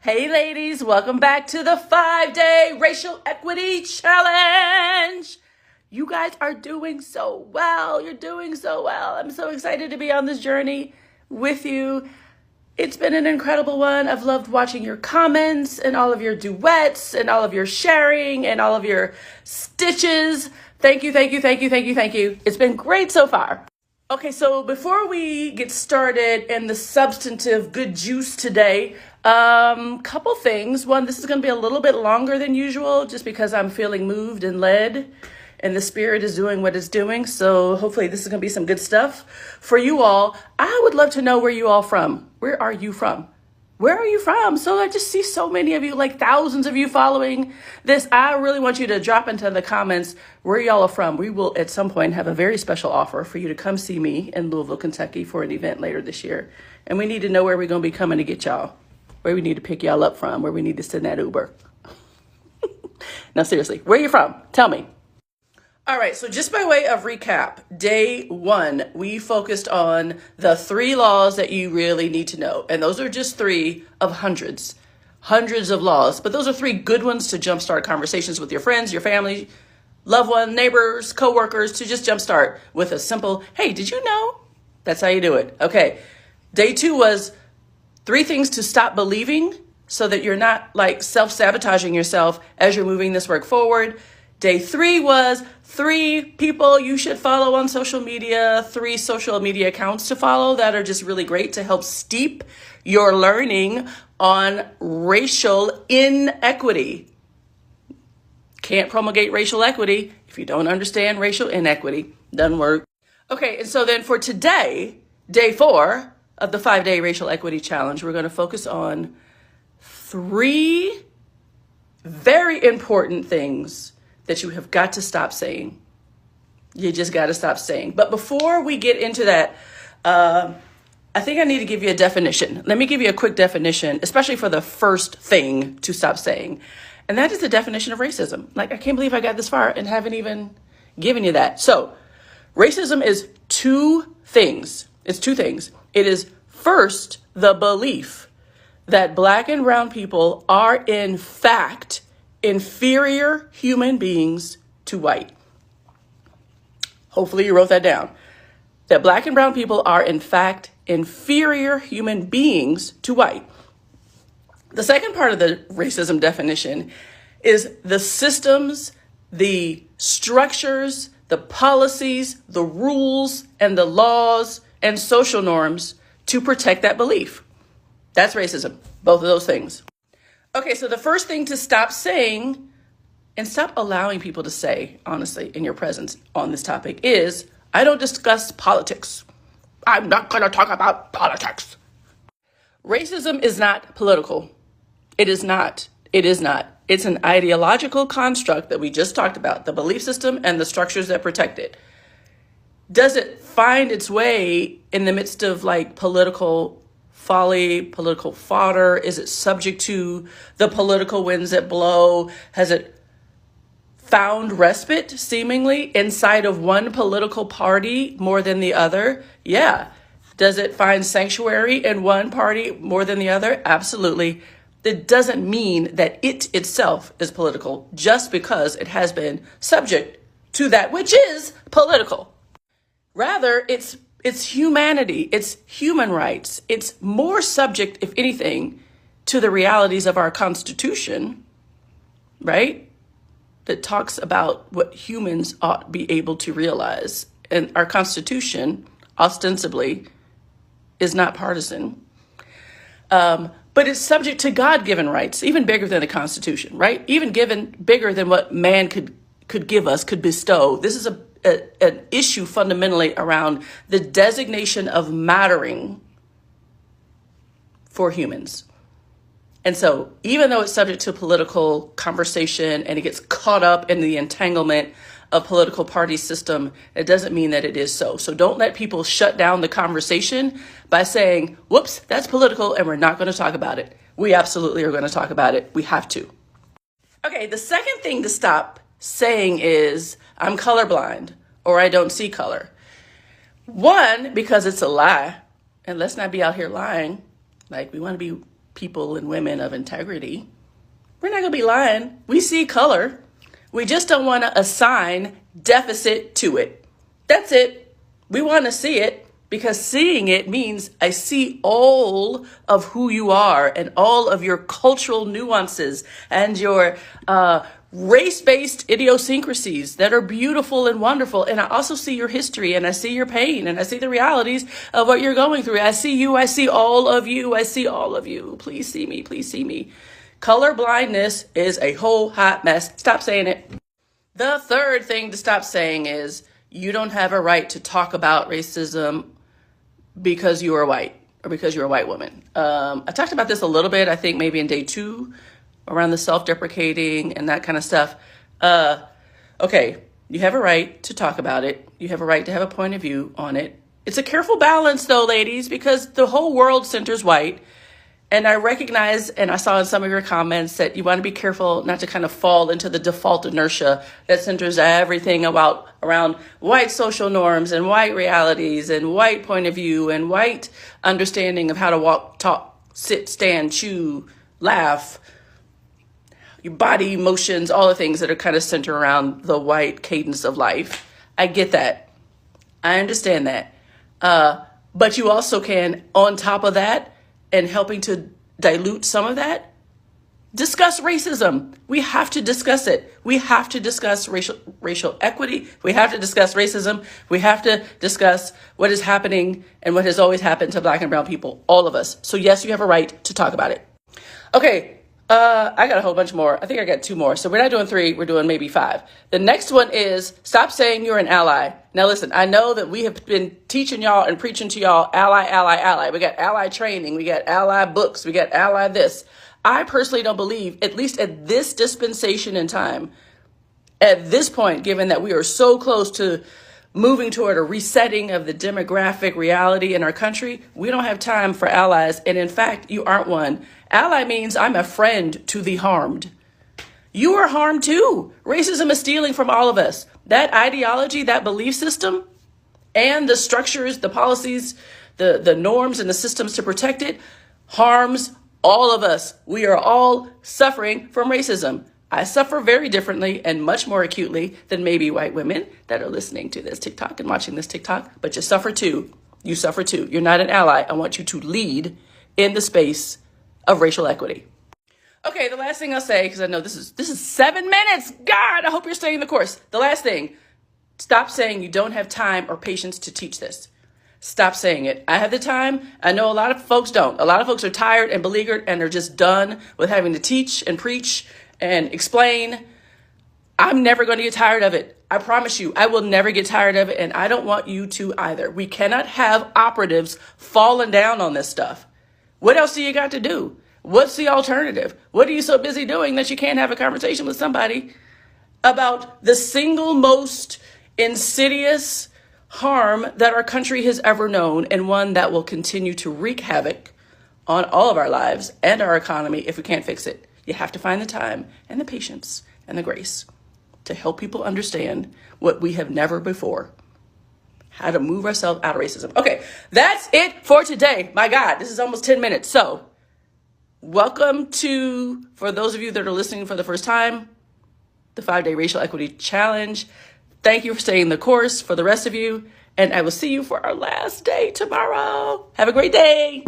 Hey ladies, welcome back to the 5-day Racial Equity Challenge. You guys are doing so well. You're doing so well. I'm so excited to be on this journey with you. It's been an incredible one. I've loved watching your comments and all of your duets and all of your sharing and all of your stitches. Thank you, thank you, thank you, thank you, thank you. It's been great so far. Okay, so before we get started in the substantive good juice today, couple things. One, this is going to be a little bit longer than usual just because I'm feeling moved and led and the spirit is doing what it's doing. So hopefully this is going to be some good stuff for you all. I would love to know where you all from. Where are you from? Where are you from? So I just see so many of you, like thousands of you following this. I really want you to drop into the comments where y'all are from. We will at some point have a very special offer for you to come see me in Louisville, Kentucky for an event later this year. And we need to know where we're going to be coming to get y'all, where we need to pick y'all up from, where we need to send that Uber. Now, seriously, where are you from? Tell me. All right, so just by way of recap, day one, we focused on the 3 laws that you really need to know. And those are just 3 of hundreds of laws. But those are 3 good ones to jumpstart conversations with your friends, your family, loved one, neighbors, coworkers, to just jumpstart with a simple, hey, did you know? That's how you do it. Okay, day 2 was 3 things to stop believing so that you're not like self-sabotaging yourself as you're moving this work forward. Day 3 was 3 people you should follow on social media, 3 social media accounts to follow that are just really great to help steep your learning on racial inequity. Can't promulgate racial equity if you don't understand racial inequity. Doesn't work. Okay, and so then for today, day 4 of the 5-day Racial Equity Challenge, we're going to focus on 3 very important things that you have got to stop saying. You just got to stop saying. But before we get into that, I think I need to give you a definition. Let me give you a quick definition, especially for the first thing to stop saying. And that is the definition of racism. Like, I can't believe I got this far and haven't even given you that. So racism is 2 things. It's 2 things. It is first, the belief that Black and brown people are in fact inferior human beings to white. Hopefully you wrote that down. That Black and brown people are in fact inferior human beings to white. The second part of the racism definition is the systems, the structures, the policies, the rules, and the laws and social norms to protect that belief. That's racism, both of those things. Okay, so the first thing to stop saying and stop allowing people to say, honestly, in your presence on this topic is, I don't discuss politics. I'm not going to talk about politics. Racism is not political. It is not. It is not. It's an ideological construct that we just talked about, the belief system and the structures that protect it. Does it find its way in the midst of like political folly, political fodder? Is it subject to the political winds that blow? Has it found respite, seemingly, inside of one political party more than the other? Yeah. Does it find sanctuary in one party more than the other? Absolutely. It doesn't mean that it itself is political just because it has been subject to that which is political. Rather, it's humanity, it's human rights. It's more subject, if anything, to the realities of our Constitution, right? That talks about what humans ought to be able to realize. And our Constitution, ostensibly, is not partisan. But it's subject to God-given rights, even bigger than the Constitution, right? Even bigger than what man could give us, could bestow. This is an issue fundamentally around the designation of mattering for humans. And so even though it's subject to political conversation and it gets caught up in the entanglement of political party system, it doesn't mean that it is so. So don't let people shut down the conversation by saying, whoops, that's political and we're not going to talk about it. We absolutely are going to talk about it. We have to. Okay, the second thing to stop saying is, I'm colorblind or I don't see color. One, because it's a lie. And let's not be out here lying. Like, we want to be people and women of integrity. We're not going to be lying. We see color. We just don't want to assign deficit to it. That's it. We want to see it because seeing it means I see all of who you are and all of your cultural nuances and your race-based idiosyncrasies that are beautiful and wonderful. And I also see your history and I see your pain and I see the realities of what you're going through. I see you. I see all of you. I see all of you. Please see me. Please see me. Color blindness is a whole hot mess. Stop saying it. The third thing to stop saying is you don't have a right to talk about racism because you are white or because you're a white woman. I talked about this a little bit, I think maybe in day 2 around the self-deprecating and that kind of stuff. Okay, you have a right to talk about it. You have a right to have a point of view on it. It's a careful balance though, ladies, because the whole world centers white. And I recognize, and I saw in some of your comments that you want to be careful not to kind of fall into the default inertia that centers everything around white social norms and white realities and white point of view and white understanding of how to walk, talk, sit, stand, chew, laugh, your body motions, all the things that are kind of centered around the white cadence of life. I get that. I understand that. But you also can, on top of that, and helping to dilute some of that, discuss racism. We have to discuss it. We have to discuss racial equity. We have to discuss racism. We have to discuss what is happening and what has always happened to Black and brown people, all of us. So yes, you have a right to talk about it. Okay, I got a whole bunch more. I think I got 2 more. So we're not doing 3, we're doing maybe 5. The next one is stop saying you're an ally. Now listen, I know that we have been teaching y'all and preaching to y'all ally, ally, ally. We got ally training, we got ally books, we got ally this. I personally don't believe, at least at this dispensation in time, at this point, given that we are so close to moving toward a resetting of the demographic reality in our country, we don't have time for allies. And in fact, you aren't one. Ally means I'm a friend to the harmed. You are harmed too. Racism is stealing from all of us. That ideology, that belief system, and the structures, the policies, the norms and the systems to protect it harms all of us. We are all suffering from racism. I suffer very differently and much more acutely than maybe white women that are listening to this TikTok and watching this TikTok, but you suffer too. You suffer too. You're not an ally. I want you to lead in the space of racial equity. Okay, the last thing I'll say, because I know this is 7 minutes. God, I hope you're staying the course. The last thing, stop saying you don't have time or patience to teach this. Stop saying it. I have the time. I know a lot of folks don't. A lot of folks are tired and beleaguered and are just done with having to teach and preach and explain. I'm never going to get tired of it. I promise you, I will never get tired of it. And I don't want you to either. We cannot have operatives falling down on this stuff. What else do you got to do? What's the alternative? What are you so busy doing that you can't have a conversation with somebody about the single most insidious harm that our country has ever known, and one that will continue to wreak havoc on all of our lives and our economy if we can't fix it? You have to find the time and the patience and the grace to help people understand what we have never before, how to move ourselves out of racism. Okay, that's it for today. My God, this is almost 10 minutes. So welcome to, for those of you that are listening for the first time, the 5-Day Racial Equity Challenge. Thank you for staying the course for the rest of you. And I will see you for our last day tomorrow. Have a great day.